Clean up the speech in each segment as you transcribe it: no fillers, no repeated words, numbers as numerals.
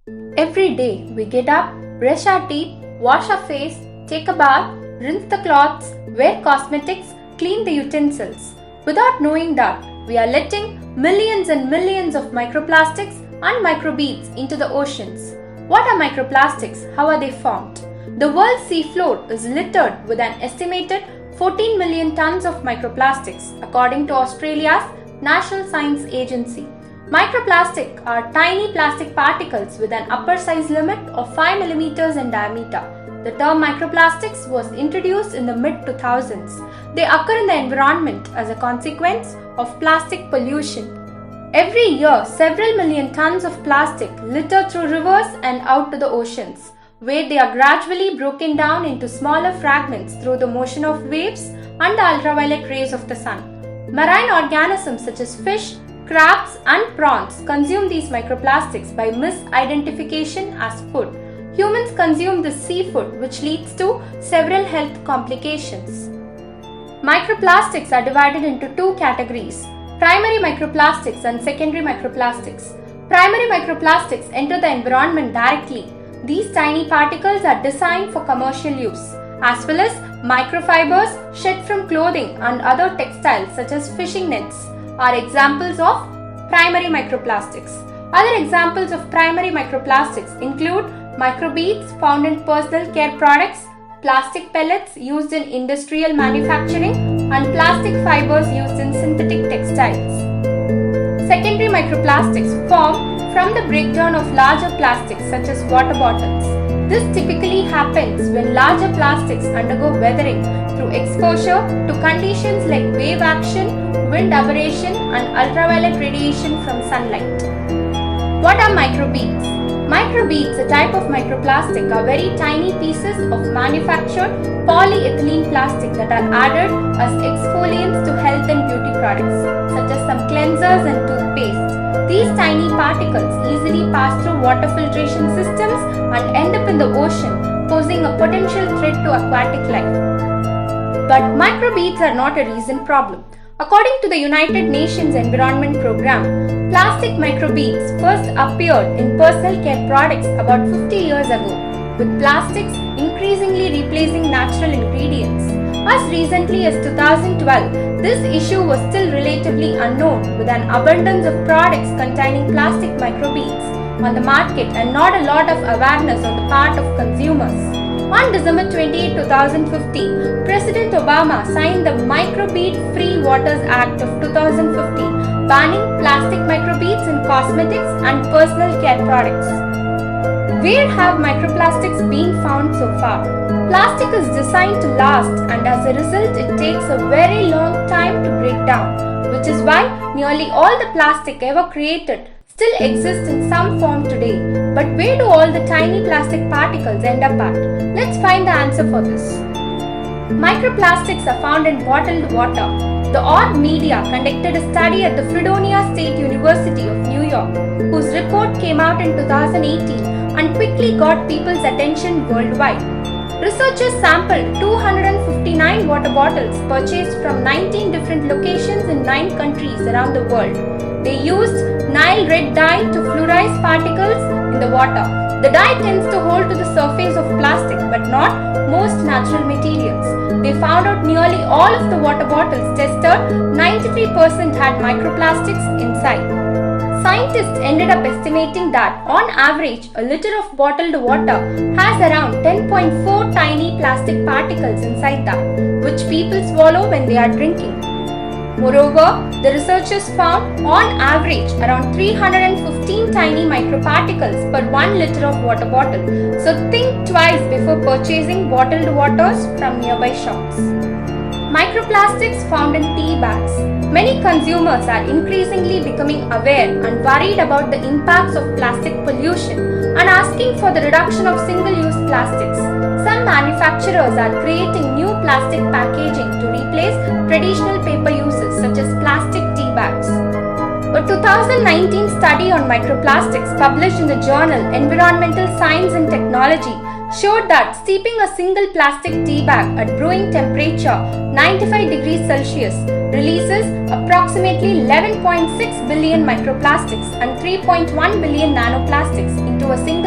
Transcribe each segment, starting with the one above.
Every day we get up, brush our teeth, wash our face, take a bath, rinse the clothes, wear cosmetics, clean the utensils, without knowing that we are letting millions and millions of microplastics and microbeads into the oceans. What are microplastics? How are they formed? The world's seafloor is littered with an estimated 14 million tons of microplastics, according to Australia's National Science Agency. Microplastics are tiny plastic particles with an upper size limit of 5 millimeters in diameter. The term microplastics was introduced in the mid-2000s. They occur in the environment as a consequence of plastic pollution. Every year, several million tons of plastic litter through rivers and out to the oceans, where they are gradually broken down into smaller fragments through the motion of waves and the ultraviolet rays of the sun. Marine organisms such as fish, crabs and prawns consume these microplastics by misidentification as food. Humans consume this seafood, which leads to several health complications. Microplastics are divided into two categories: primary microplastics and secondary microplastics. Primary microplastics enter the environment directly. These tiny particles are designed for commercial use, as well as microfibers shed from clothing and other textiles such as fishing nets are examples of primary microplastics. Other examples of primary microplastics include microbeads found in personal care products, plastic pellets used in industrial manufacturing, and plastic fibers used in synthetic textiles. Secondary microplastics form from the breakdown of larger plastics such as water bottles. This typically happens when larger plastics undergo weathering through exposure to conditions like wave action, wind aberration, and ultraviolet radiation from sunlight. What are microbeads? Microbeads, a type of microplastic, are very tiny pieces of manufactured polyethylene plastic that are added as exfoliants to health and beauty products, such as some cleansers and toothpaste. These tiny particles easily pass through water filtration systems and end up in the ocean, posing a potential threat to aquatic life. But microbeads are not a recent problem. According to the United Nations Environment Programme, plastic microbeads first appeared in personal care products about 50 years ago, with plastics increasingly replacing natural ingredients. As recently as 2012, this issue was still relatively unknown, with an abundance of products containing plastic microbeads on the market and not a lot of awareness on the part of consumers. On December 28, 2015, President Obama signed the Microbead Free Waters Act of 2015, banning plastic microbeads in cosmetics and personal care products. Where have microplastics been found so far? Plastic is designed to last, and as a result it takes a very long time to break down, which is why nearly all the plastic ever created still exists in some form today. But where do all the tiny plastic particles end up at? Let's find the answer for this. Microplastics are found in bottled water. The Orb Media conducted a study at the Fredonia State University of New York, whose report came out in 2018 and quickly got people's attention worldwide. Researchers sampled 259 water bottles purchased from 19 different locations in 9 countries around the world. They used Nile red dye to fluorize particles in the water. The dye tends to hold to the surface of plastic but not most natural materials. They found out nearly all of the water bottles tested, 93% had microplastics inside. Scientists ended up estimating that on average, a liter of bottled water has around 10.4 tiny plastic particles inside that, which people swallow when they are drinking. Moreover, the researchers found on average around 315 tiny microparticles per 1 liter of water bottle. So think twice before purchasing bottled waters from nearby shops. Microplastics found in tea bags. Many consumers are increasingly becoming aware and worried about the impacts of plastic pollution and asking for the reduction of single-use plastics. Some manufacturers are creating new plastic packaging to replace traditional paper uses such as plastic tea bags. A 2019 study on microplastics published in the journal Environmental Science and Technology showed that steeping a single plastic tea bag at brewing temperature 95 degrees Celsius releases approximately 11.6 billion microplastics and 3.1 billion nanoplastics into a single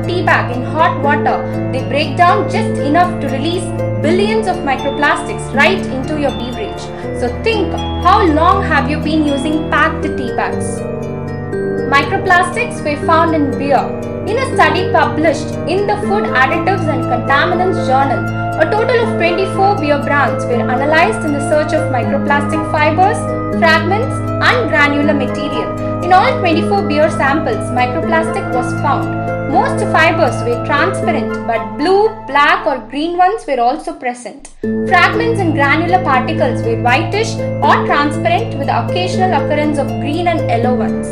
tea bag in hot water, they break down just enough to release billions of microplastics right into your beverage. So think, how long have you been using packed tea bags? Microplastics were found in beer. In a study published in the Food Additives and Contaminants Journal, a total of 24 beer brands were analyzed in the search of microplastic fibers, fragments, and granular material. In all 24 beer samples, microplastic was found. Most fibers were transparent, but blue, black, or green ones were also present. Fragments and granular particles were whitish or transparent, with the occasional occurrence of green and yellow ones.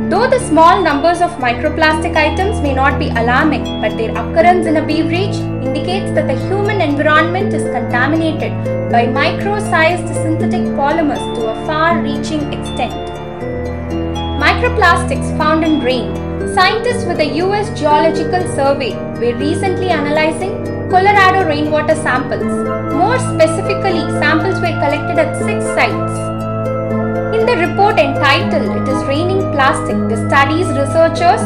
Though the small numbers of microplastic items may not be alarming, but their occurrence in a beverage indicates that the human environment is contaminated by micro-sized synthetic polymers to a far-reaching extent. Microplastics found in rain. Scientists with the US Geological Survey were recently analyzing Colorado rainwater samples. More specifically, samples were collected at 6 sites. In the report entitled "It is Raining Plastic," the study's researchers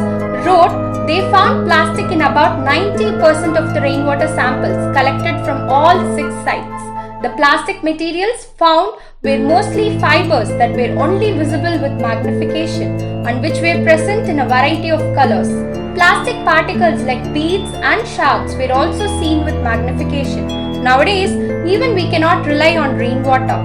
wrote they found plastic in about 90% of the rainwater samples collected from all 6 sites. The plastic materials found were mostly fibers that were only visible with magnification and which were present in a variety of colors. Plastic particles like beads and shards were also seen with magnification. Nowadays, even we cannot rely on rainwater.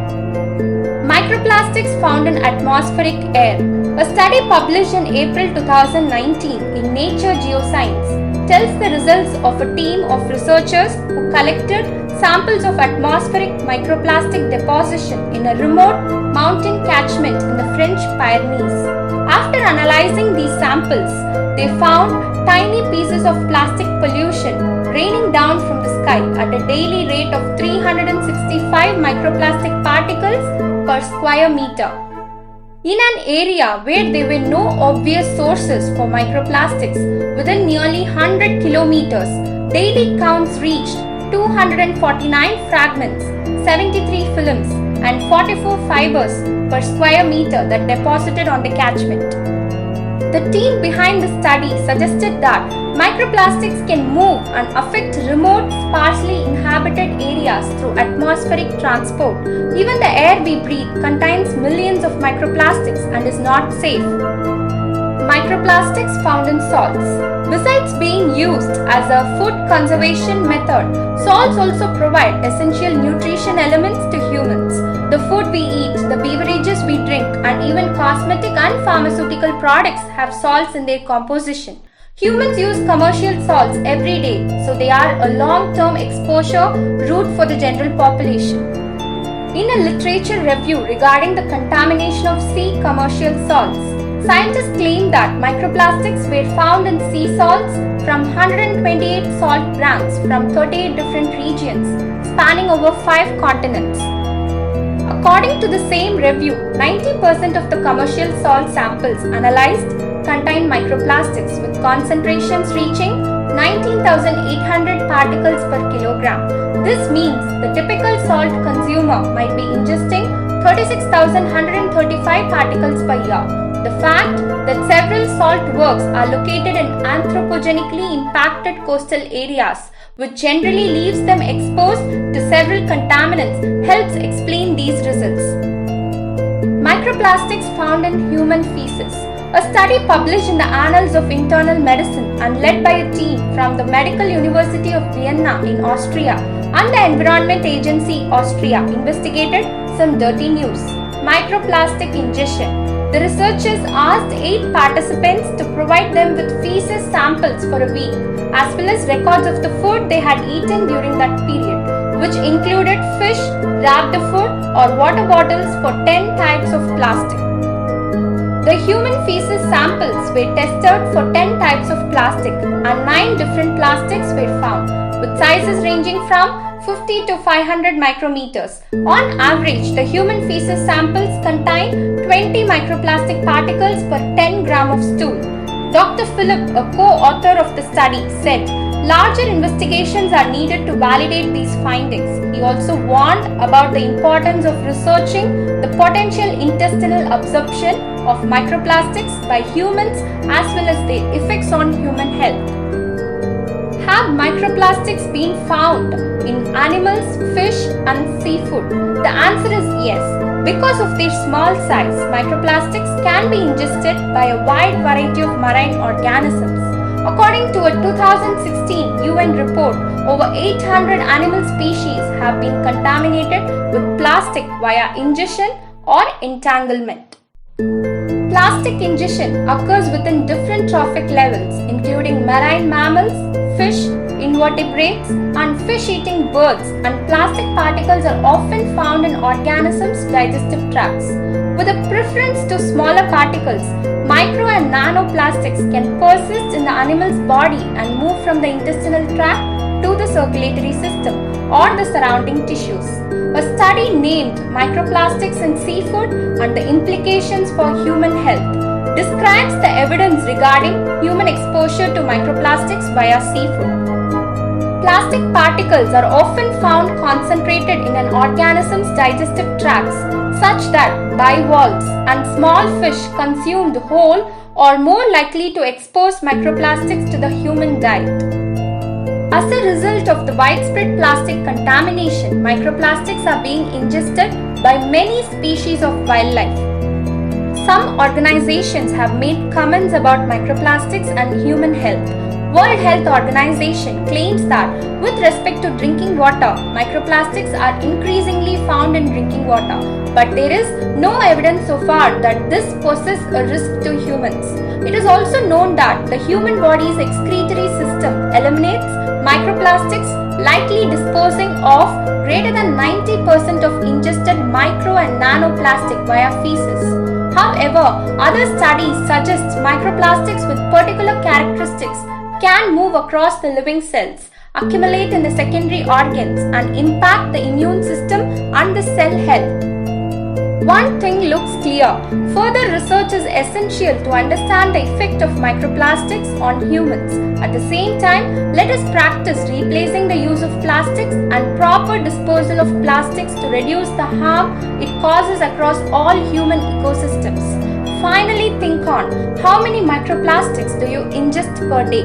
Microplastics found in atmospheric air. A study published in April 2019 in Nature Geoscience tells the results of a team of researchers who collected samples of atmospheric microplastic deposition in a remote mountain catchment in the French Pyrenees. After analyzing these samples, they found tiny pieces of plastic pollution raining down from the sky at a daily rate of 365 microplastic particles per square meter. In an area where there were no obvious sources for microplastics, within nearly 100 kilometers, daily counts reached 249 fragments, 73 films, and 44 fibers per square meter that deposited on the catchment. The team behind the study suggested that microplastics can move and affect remote, sparsely inhabited areas through atmospheric transport. Even the air we breathe contains millions of microplastics and is not safe. Microplastics found in salts. Besides being used as a food conservation method, salts also provide essential nutrition elements to humans. The food we eat, the beverages we drink, and even cosmetic and pharmaceutical products have salts in their composition. Humans use commercial salts every day, so they are a long-term exposure route for the general population. In a literature review regarding the contamination of sea commercial salts, scientists claim that microplastics were found in sea salts from 128 salt brands from 38 different regions, spanning over 5 continents. According to the same review, 90% of the commercial salt samples analyzed contained microplastics with concentrations reaching 19,800 particles per kilogram. This means the typical salt consumer might be ingesting 36,135 particles per year. The fact that several salt works are located in anthropogenically impacted coastal areas, which generally leaves them exposed to several contaminants, helps explain these results. Microplastics found in human feces. A study published in the Annals of Internal Medicine and led by a team from the Medical University of Vienna in Austria and the Environment Agency Austria investigated some dirty news. Microplastic ingestion. The researchers asked 8 participants to provide them with feces samples for a week, as well as records of the food they had eaten during that period, which included fish, wrapped food, or water bottles for 10 types of plastic. The human feces samples were tested for 10 types of plastic and 9 different plastics were found, with sizes ranging from 50 to 500 micrometers. On average, the human feces samples contain 20 microplastic particles per 10 gram of stool. Dr. Philip, a co-author of the study, said larger investigations are needed to validate these findings. He also warned about the importance of researching the potential intestinal absorption of microplastics by humans as well as their effects on human health. Have microplastics been found in animals, fish and seafood? The answer is yes. Because of their small size, microplastics can be ingested by a wide variety of marine organisms. According to a 2016 UN report, over 800 animal species have been contaminated with plastic via ingestion or entanglement. Plastic ingestion occurs within different trophic levels, including marine mammals, fish, invertebrates, and fish-eating birds, and plastic particles are often found in organisms' digestive tracts. With a preference to smaller particles, micro and nanoplastics can persist in the animal's body and move from the intestinal tract to the circulatory system or the surrounding tissues. A study named Microplastics in Seafood and the Implications for Human Health describes the evidence regarding human exposure to microplastics via seafood. Plastic particles are often found concentrated in an organism's digestive tracts, such that bivalves and small fish consumed whole are more likely to expose microplastics to the human diet. As a result of the widespread plastic contamination, microplastics are being ingested by many species of wildlife. Some organizations have made comments about microplastics and human health. World Health Organization claims that with respect to drinking water, microplastics are increasingly found in drinking water, but there is no evidence so far that this poses a risk to humans. It is also known that the human body's excretory system eliminates microplastics, likely disposing of greater than 90% of ingested micro and nanoplastic via feces. However, other studies suggest microplastics with particular characteristics can move across the living cells, accumulate in the secondary organs, and impact the immune system and the cell health. One thing looks clear: further research is essential to understand the effect of microplastics on humans. At the same time, let us practice replacing the use of plastics and proper disposal of plastics to reduce the harm it causes across all human ecosystems. Finally, think on how many microplastics do you ingest per day?